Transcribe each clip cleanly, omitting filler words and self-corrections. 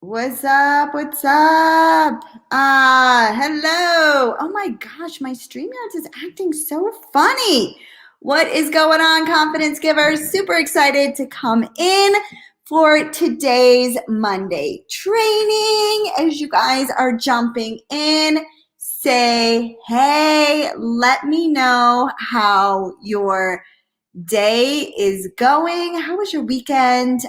What's up? What's up? Hello. Oh my gosh, my StreamYards is acting so funny. What is going on, confidence givers? Super excited to come in for today's Monday training. As you guys are jumping in, say hey, let me know how your day is going. How was your weekend?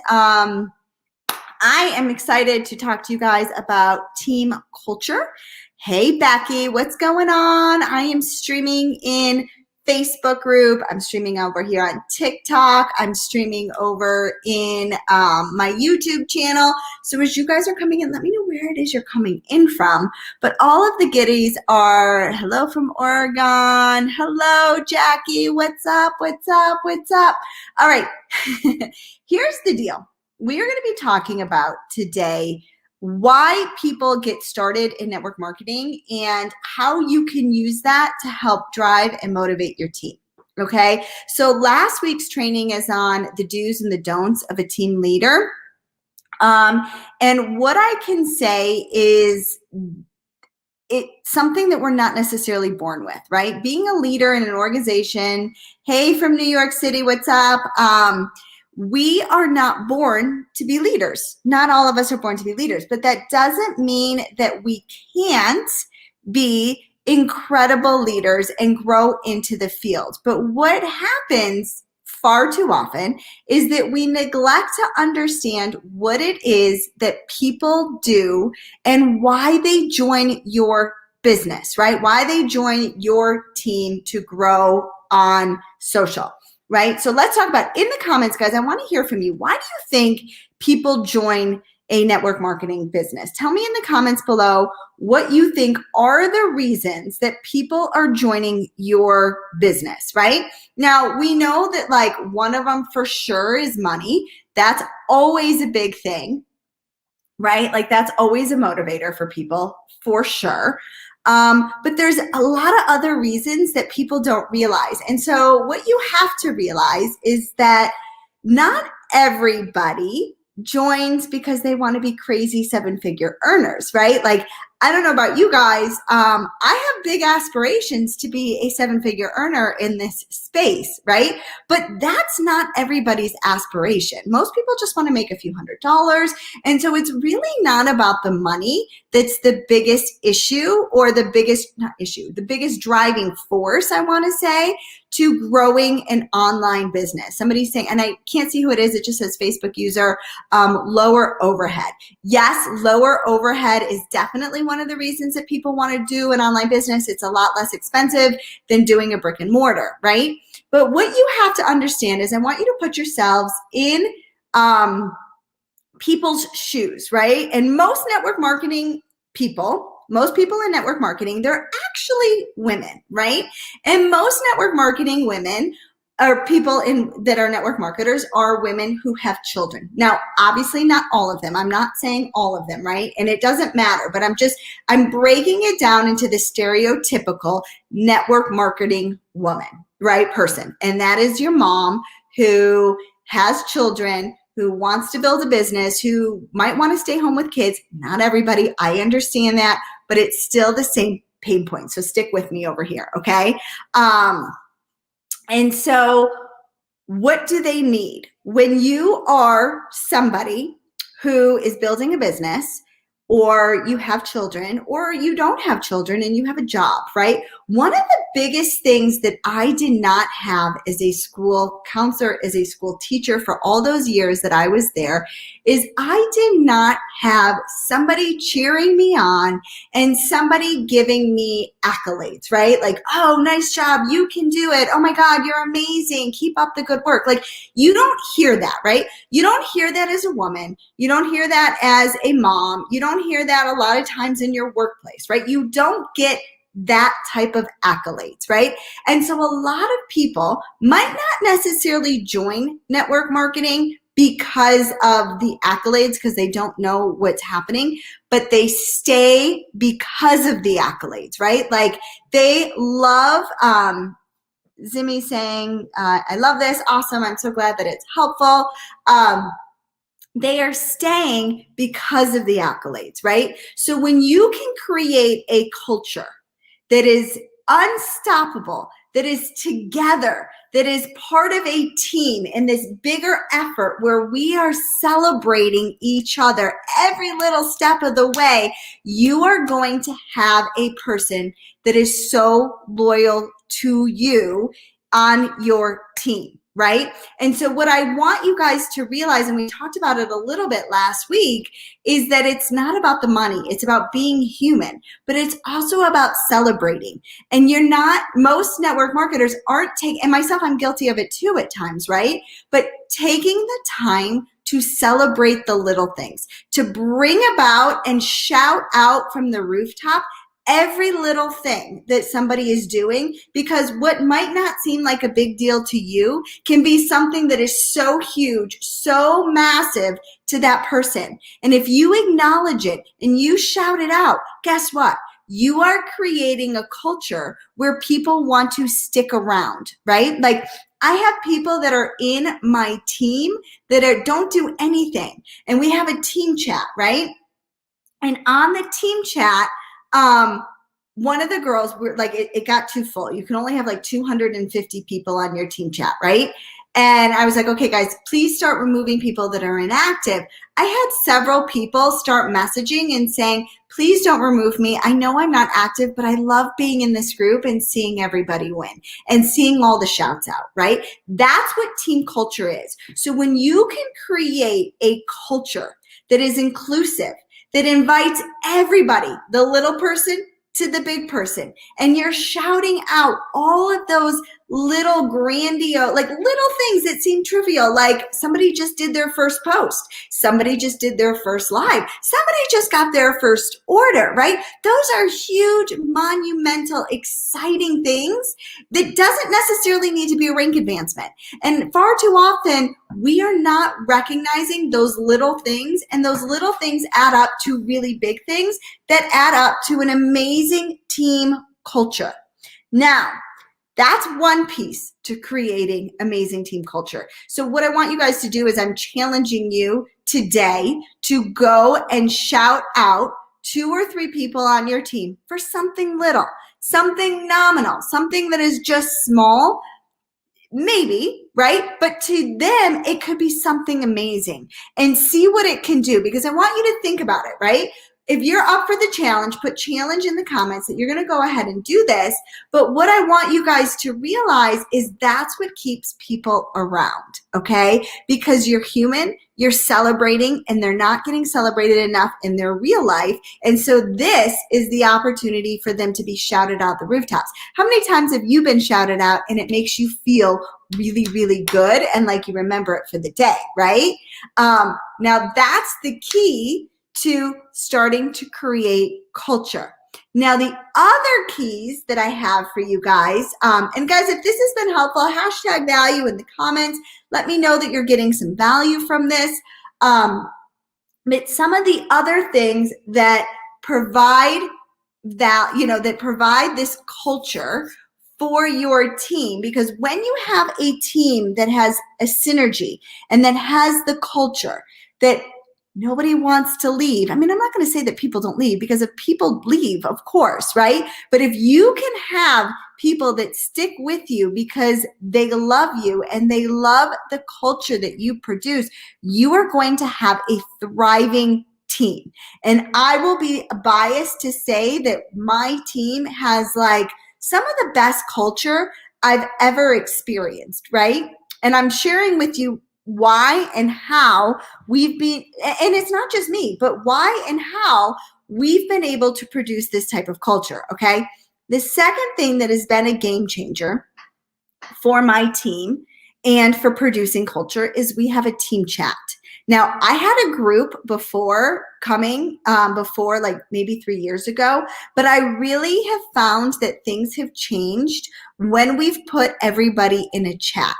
I am excited to talk to you guys about team culture. Hey, Becky, what's going on? I am streaming in Facebook group. I'm streaming over here on TikTok. I'm streaming over in my YouTube channel. So as you guys are coming in, let me know where it is you're coming in from. But all of the giddies are, hello from Oregon. Hello, Jackie. What's up? What's up? What's up? All right. Here's the deal. We are going to be talking about today why people get started in network marketing and how you can use that to help drive and motivate your team. Okay, so last week's training is on the do's and the don'ts of a team leader. And what I can say is it's something that we're not necessarily born with, right? Being a leader in an organization, hey, from New York City, what's up? We are not born to be leaders. Not all of us are born to be leaders, but that doesn't mean that we can't be incredible leaders and grow into the field. But what happens far too often is that we neglect to understand what it is that people do and why they join your business, right? Why they join your team to grow on social. Right? So let's talk about in the comments, guys. I want to hear from you. Why do you think people join a network marketing business? Tell me in the comments below what you think are the reasons that people are joining your business, right? Now, we know that like one of them for sure is money. That's always a big thing, right? Like that's always a motivator for people for sure. But there's a lot of other reasons that people don't realize. And so what you have to realize is that not everybody joins because they want to be crazy seven-figure earners, right? Like, I don't know about you guys. I have big aspirations to be a seven-figure earner in this space, right? But that's not everybody's aspiration. Most people just want to make a few $100s. And so it's really not about the money that's the biggest issue or the biggest, not issue, the biggest driving force, I want to say, to growing an online business. Somebody's saying, and I can't see who it is, it just says Facebook user, lower overhead. Yes, lower overhead is definitely one of the reasons that people want to do an online business. It's a lot less expensive than doing a brick and mortar, right? But what you have to understand is I want you to put yourselves in people's shoes, right? And most network marketing people, most people in network marketing, they're actually women, right? And most network marketing women or people that are network marketers are women who have children. Now, obviously not all of them. I'm not saying all of them, right? And it doesn't matter, but I'm breaking it down into the stereotypical network marketing woman, right? Person. And that is your mom who has children, who wants to build a business, who might want to stay home with kids. Not everybody, I understand that, but it's still the same pain point. So stick with me over here, okay? And so what do they need? When you are somebody who is building a business, or you have children, or you don't have children and you have a job, right? One of the biggest things that I did not have as a school counselor, as a school teacher for all those years that I was there, is I did not have somebody cheering me on and somebody giving me accolades, right? Like, oh, nice job, you can do it. Oh my God, you're amazing. Keep up the good work. Like, you don't hear that, right? You don't hear that as a woman. You don't hear that as a mom. You don't hear that a lot of times in your workplace, right? You don't get that type of accolades, right? And so a lot of people might not necessarily join network marketing because of the accolades, because they don't know what's happening, but they stay because of the accolades, right? Like they love, Zimmy saying, I love this. Awesome. I'm so glad that it's helpful. they are staying because of the accolades, right? So when you can create a culture that is unstoppable, that is together, that is part of a team in this bigger effort where we are celebrating each other every little step of the way, you are going to have a person that is so loyal to you on your team, right? And so what I want you guys to realize, and we talked about it a little bit last week, is that it's not about the money. It's about being human, but it's also about celebrating. And you're not, most network marketers aren't taking, and myself, I'm guilty of it too at times, right? But taking the time to celebrate the little things, to bring about and shout out from the rooftop every little thing that somebody is doing, because what might not seem like a big deal to you can be something that is so huge, so massive to that person. And if you acknowledge it and you shout it out, guess what? You are creating a culture where people want to stick around, right? Like, I have people that are in my team that don't do anything. And we have a team chat, right? And on the team chat, one of the girls, it got too full. You can only have like 250 people on your team chat, right? And I was like, okay, guys, please start removing people that are inactive. I had several people start messaging and saying, please don't remove me. I know I'm not active, but I love being in this group and seeing everybody win and seeing all the shouts out, right? That's what team culture is. So when you can create a culture that is inclusive, that invites everybody, the little person to the big person, and you're shouting out all of those little grandiose, like little things that seem trivial, like somebody just did their first post, somebody just did their first live, somebody just got their first order, right? Those are huge, monumental, exciting things that doesn't necessarily need to be a rank advancement. And far too often, we are not recognizing those little things, and those little things add up to really big things that add up to an amazing team culture. Now, that's one piece to creating amazing team culture. So what I want you guys to do is I'm challenging you today to go and shout out 2 or 3 people on your team for something little, something nominal, something that is just small, maybe, right? But to them, it could be something amazing, and see what it can do, because I want you to think about it, right? If you're up for the challenge, put challenge in the comments that you're going to go ahead and do this. But what I want you guys to realize is that's what keeps people around, okay? Because you're human, you're celebrating, and they're not getting celebrated enough in their real life. And so this is the opportunity for them to be shouted out the rooftops. How many times have you been shouted out and it makes you feel really, really good and like you remember it for the day, right? Now that's the key to starting to create culture. Now, the other keys that I have for you guys, and guys, if this has been helpful, hashtag value in the comments. Let me know that you're getting some value from this. But some of the other things that provide that provide this culture for your team, because when you have a team that has a synergy and that has the culture that nobody wants to leave. I mean, I'm not going to say that people don't leave, because if people leave, of course, right? But if you can have people that stick with you because they love you and they love the culture that you produce, you are going to have a thriving team. And I will be biased to say that my team has like some of the best culture I've ever experienced, right? And I'm sharing with you why and how we've been, and it's not just me, but why and how we've been able to produce this type of culture, okay? The second thing that has been a game changer for my team and for producing culture is we have a team chat. Now, I had a group before like maybe 3 years ago, but I really have found that things have changed when we've put everybody in a chat.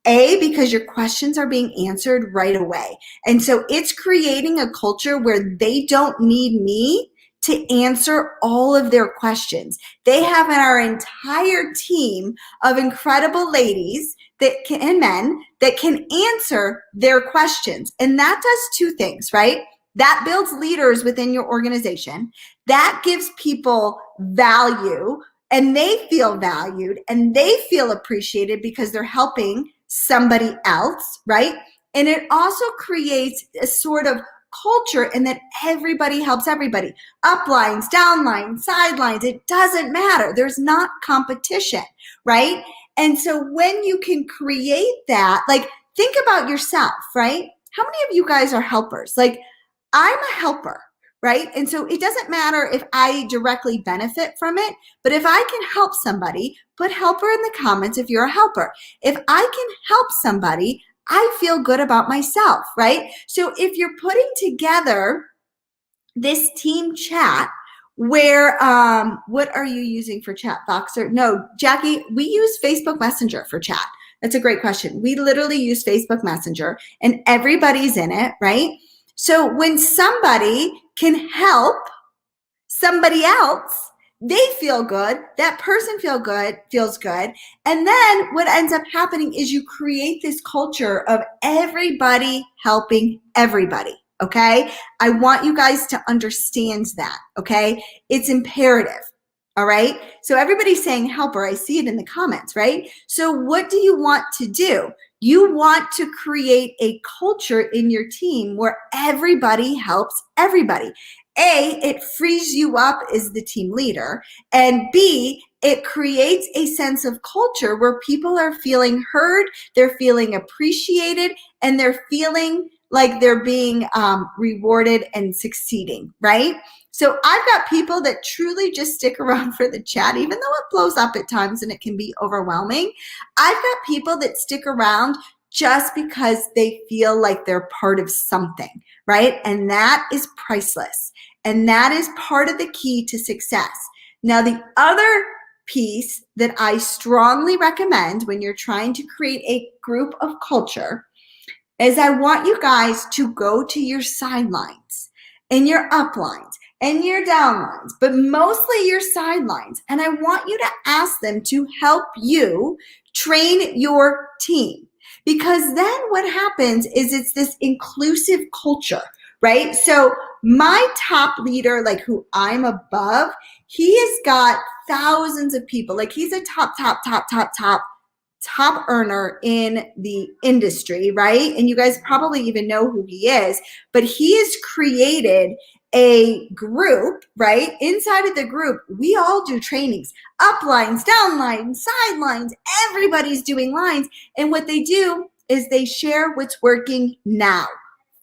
Because your questions are being answered right away. And so it's creating a culture where they don't need me to answer all of their questions. They have our entire team of incredible ladies and men that can answer their questions. And that does two things, right? That builds leaders within your organization. That gives people value, and they feel valued and they feel appreciated because they're helping somebody else, right? And it also creates a sort of culture in that everybody helps everybody. Uplines, downlines, sidelines, it doesn't matter. There's not competition, right? And so when you can create that, like, think about yourself, right? How many of you guys are helpers? Like, I'm a helper, right? And so it doesn't matter if I directly benefit from it, but if I can help somebody, put helper in the comments if you're a helper. If I can help somebody, I feel good about myself, right? So if you're putting together this team chat where, what are you using for chat, Voxer? No, Jackie, we use Facebook Messenger for chat. That's a great question. We literally use Facebook Messenger and everybody's in it, right? So when somebody can help somebody else, they feel good, that person feels good. And then what ends up happening is you create this culture of everybody helping everybody, okay? I want you guys to understand that, okay? It's imperative, all right? So everybody's saying helper, I see it in the comments, right? So what do you want to do? You want to create a culture in your team where everybody helps everybody. A, it frees you up as the team leader, and B, it creates a sense of culture where people are feeling heard, they're feeling appreciated, and they're feeling like they're being rewarded and succeeding, right? So I've got people that truly just stick around for the chat, even though it blows up at times and it can be overwhelming. I've got people that stick around just because they feel like they're part of something, right? And that is priceless. And that is part of the key to success. Now, the other piece that I strongly recommend when you're trying to create a group of culture is I want you guys to go to your sidelines and your uplines and your downlines, but mostly your sidelines. And I want you to ask them to help you train your team. Because then what happens is it's this inclusive culture, right? So my top leader, like who I'm above, he has got thousands of people. Like he's a top earner in the industry, right? And you guys probably even know who he is, but he has created a group, right? Inside of the group, we all do trainings, uplines, downlines, sidelines, everybody's doing lines. And what they do is they share what's working now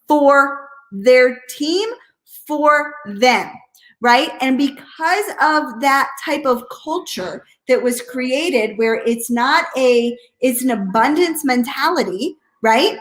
for their team, for them, right? And because of that type of culture that was created where it's an abundance mentality, right?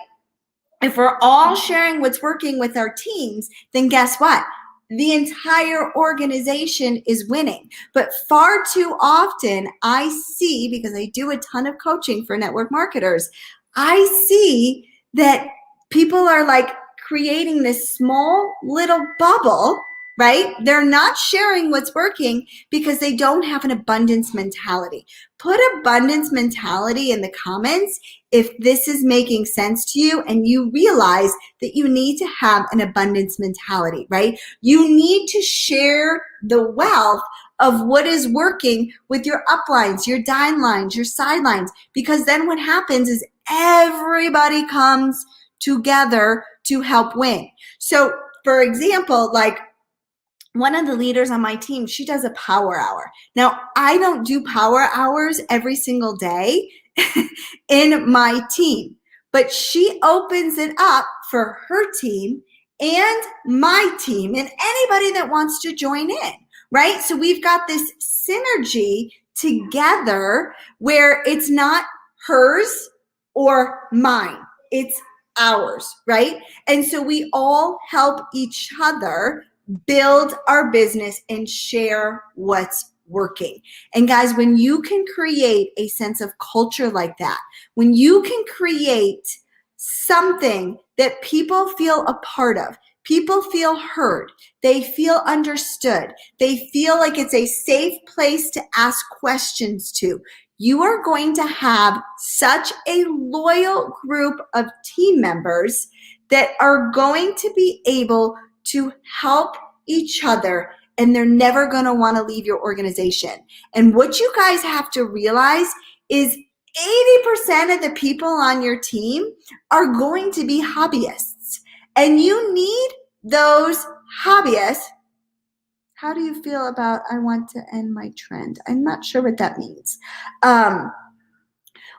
If we're all sharing what's working with our teams, then guess what? The entire organization is winning. But far too often I see, because I do a ton of coaching for network marketers, I see that people are like creating this small little bubble, right? They're not sharing what's working because they don't have an abundance mentality. Put abundance mentality in the comments if this is making sense to you and you realize that you need to have an abundance mentality, right? You need to share the wealth of what is working with your uplines, your downlines, your sidelines, because then what happens is everybody comes together to help win. So for example, like one of the leaders on my team, she does a power hour. Now, I don't do power hours every single day in my team, but she opens it up for her team and my team and anybody that wants to join in, right? So we've got this synergy together where it's not hers or mine, it's ours, right? And so we all help each other build our business and share what's working. And guys, when you can create a sense of culture like that, when you can create something that people feel a part of, people feel heard, they feel understood, they feel like it's a safe place to ask questions to, you are going to have such a loyal group of team members that are going to be able to help each other, and they're never going to want to leave your organization. And what you guys have to realize is 80% of the people on your team are going to be hobbyists, and you need those hobbyists. How do you feel about I want to end my trend? I'm not sure what that means.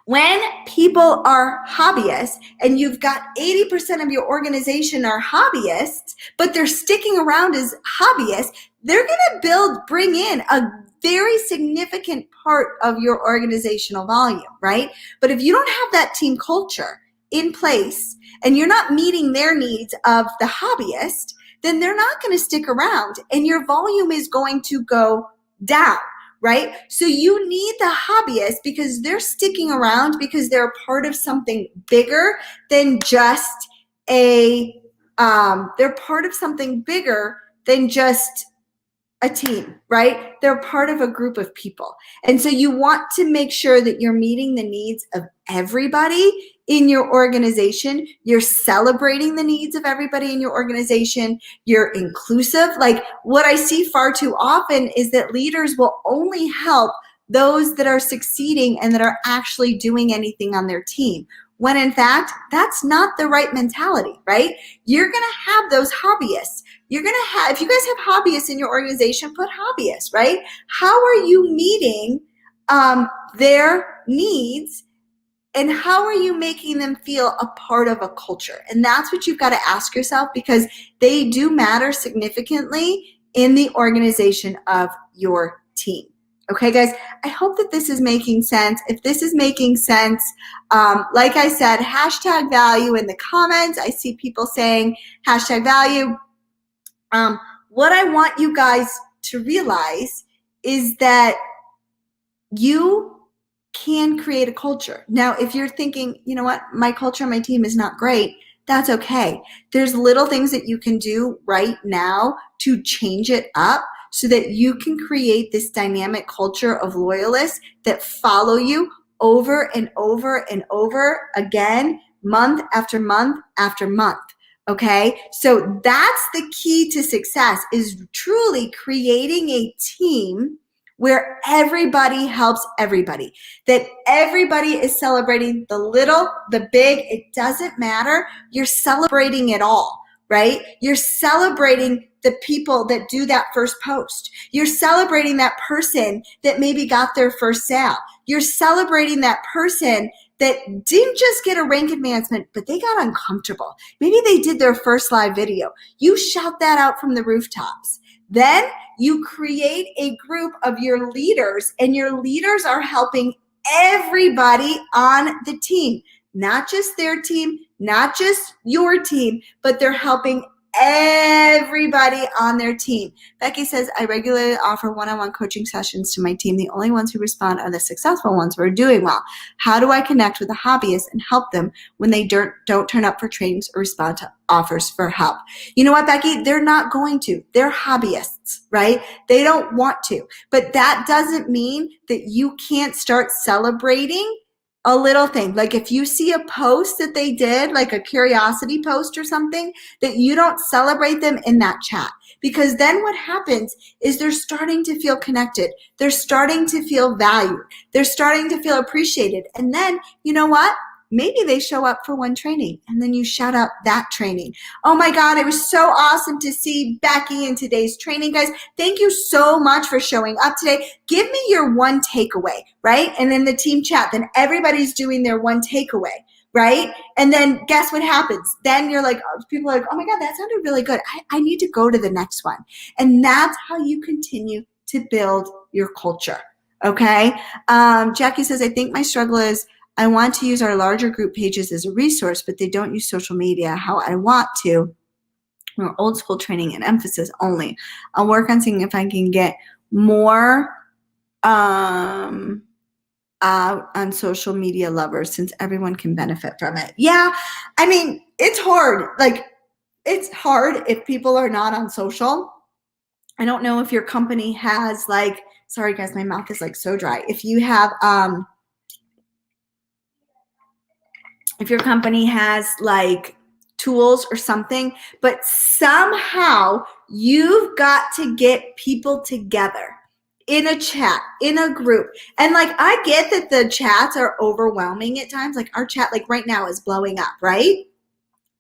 When people are hobbyists and you've got 80% of your organization are hobbyists, but they're sticking around as hobbyists, they're going to bring in a very significant part of your organizational volume, right? But if you don't have that team culture in place and you're not meeting their needs of the hobbyist, then they're not going to stick around and your volume is going to go down, right? So you need the hobbyists because they're sticking around because they're a part of something bigger than just they're part of something bigger than just a team, right? They're part of a group of people. And so you want to make sure that you're meeting the needs of everybody in your organization. You're celebrating the needs of everybody in your organization. You're inclusive. Like what I see far too often is that leaders will only help those that are succeeding and that are actually doing anything on their team. When in fact, that's not the right mentality, right? You're going to have those hobbyists. You're going to have, if you guys have hobbyists in your organization, put hobbyists, right? How are you meeting their needs and how are you making them feel a part of a culture? And that's what you've got to ask yourself because they do matter significantly in the organization of your team. Okay, guys, I hope that this is making sense. If this is making sense, like I said, hashtag value in the comments. I see people saying hashtag value. What I want you guys to realize is that you can create a culture. Now, if you're thinking, you know what, my culture on my team is not great, that's okay. There's little things that you can do right now to change it up so that you can create this dynamic culture of loyalists that follow you over and over and over again, month after month after month. Okay, so that's the key to success, is truly creating a team where everybody helps everybody, that everybody is celebrating the little, the big, it doesn't matter. You're celebrating it all, right? You're celebrating the people that do that first post. You're celebrating that person that maybe got their first sale. You're celebrating that person that didn't just get a rank advancement, but they got uncomfortable. Maybe they did their first live video. You shout that out from the rooftops. Then you create a group of your leaders, and your leaders are helping everybody on the team, not just their team, not just your team, but they're helping everybody on their team. Becky says, I regularly offer one-on-one coaching sessions to my team. The only ones who respond are the successful ones who are doing well. How do I connect with the hobbyists and help them when they don't turn up for trainings or respond to offers for help? You know what, Becky? They're not going to. They're hobbyists, right? They don't want to. But that doesn't mean that you can't start celebrating a little thing. Like if you see a post that they did, like a curiosity post or something, that you don't celebrate them in that chat. Because then what happens is they're starting to feel connected. They're starting to feel valued. They're starting to feel appreciated. And then, you know what? Maybe they show up for one training and then you shout out that training. Oh my God, it was so awesome to see Becky in today's training, guys. Thank you so much for showing up today. Give me your one takeaway, right? And in the team chat, then everybody's doing their one takeaway, right? And then guess what happens? Then you're like, people are like, oh my God, that sounded really good. I need to go to the next one. And that's how you continue to build your culture, okay? Jackie says, I think my struggle is I want to use our larger group pages as a resource, but they don't use social media how I want to. Or old school training and emphasis only. I'll work on seeing if I can get more out on social media lovers since everyone can benefit from it. Yeah, I mean, it's hard. Like, it's hard if people are not on social. I don't know if your company has like sorry guys, my mouth is like so dry. If you have, if your company has like tools or something, but somehow you've got to get people together in a chat, in a group. And like, I get that the chats are overwhelming at times. Like our chat, like right now is blowing up, right?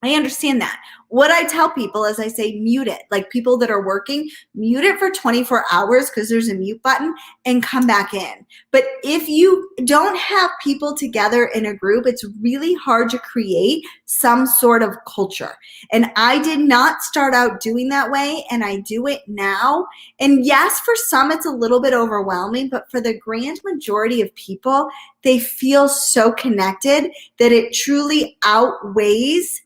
I understand that. What I tell people is I say mute it. Like people that are working, mute it for 24 hours because there's a mute button and come back in. But if you don't have people together in a group, it's really hard to create some sort of culture. And I did not start out doing that way, and I do it now. And yes, for some it's a little bit overwhelming, but for the grand majority of people, they feel so connected that it truly outweighs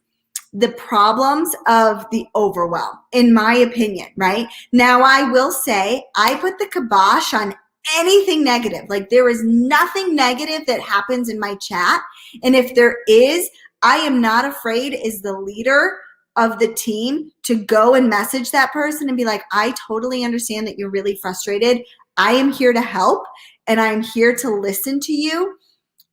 the problems of the overwhelm, in my opinion, right? Now, I will say I put the kibosh on anything negative. Like there is nothing negative that happens in my chat. And if there is, I am not afraid as the leader of the team to go and message that person and be like, I totally understand that you're really frustrated. I am here to help and I'm here to listen to you,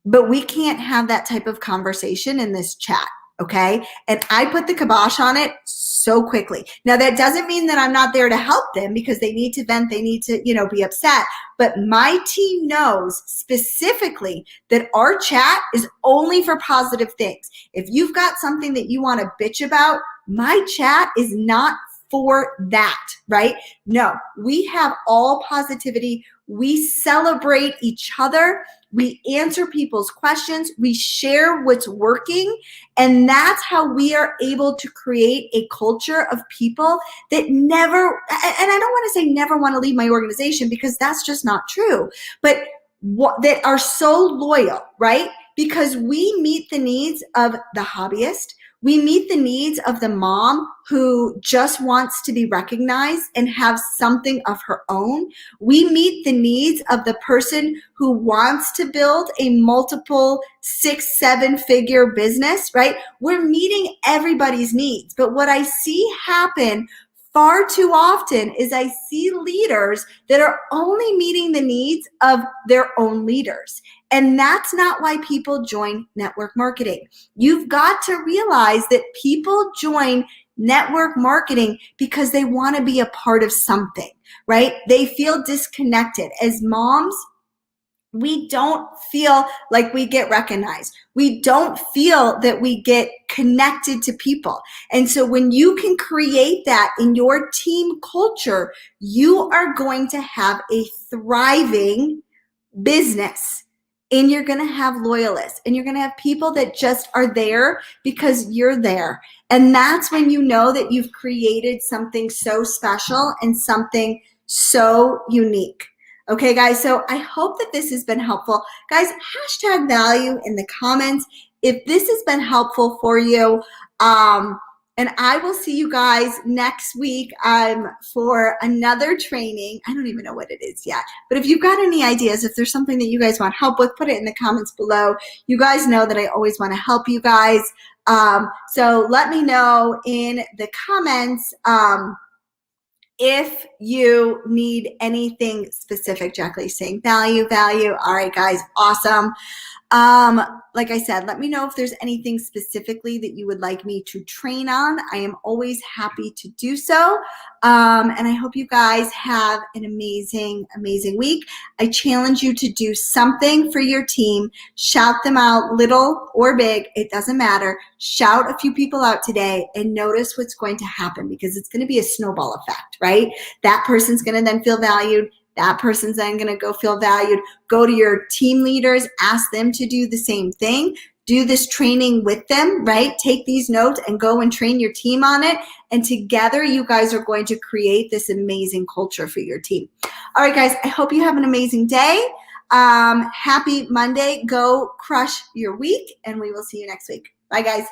but we can't have that type of conversation in this chat. Okay. And I put the kibosh on it so quickly. Now that doesn't mean that I'm not there to help them because they need to vent. They need to, be upset. But my team knows specifically that our chat is only for positive things. If you've got something that you want to bitch about, my chat is not for that, right? No, we have all positivity. We celebrate each other. We answer people's questions. We share what's working. And that's how we are able to create a culture of people that never, and I don't want to say never want to leave my organization because that's just not true, but that are so loyal, right? Because we meet the needs of the hobbyist. We meet the needs of the mom who just wants to be recognized and have something of her own. We meet the needs of the person who wants to build a multiple 6-7 figure business, right? We're meeting everybody's needs. But what I see happen far too often is I see leaders that are only meeting the needs of their own leaders. And that's not why people join network marketing. You've got to realize that people join network marketing because they want to be a part of something, right? They feel disconnected. As moms, we don't feel like we get recognized. We don't feel that we get connected to people. And so when you can create that in your team culture, you are going to have a thriving business. And you're going to have loyalists and you're going to have people that just are there because you're there. And that's when you know that you've created something so special and something so unique. Okay, guys, so I hope that this has been helpful. Guys, hashtag value in the comments if this has been helpful for you. And I will see you guys next week for another training. I don't even know what it is yet. But if you've got any ideas, if there's something that you guys want help with, put it in the comments below. You guys know that I always want to help you guys. So let me know in the comments if you need anything specific. Jacqueline's saying value. All right, guys, awesome. Like I said, let me know if there's anything specifically that you would like me to train on. I am always happy to do so. And I hope you guys have an amazing, amazing week. I challenge you to do something for your team. Shout them out, little or big, it doesn't matter. Shout a few people out today and notice what's going to happen because it's going to be a snowball effect, right? That person's going to then feel valued. That person's then going to go feel valued. Go to your team leaders, ask them to do the same thing. Do this training with them, right? Take these notes and go and train your team on it. And together, you guys are going to create this amazing culture for your team. All right, guys, I hope you have an amazing day. Happy Monday. Go crush your week, and we will see you next week. Bye, guys.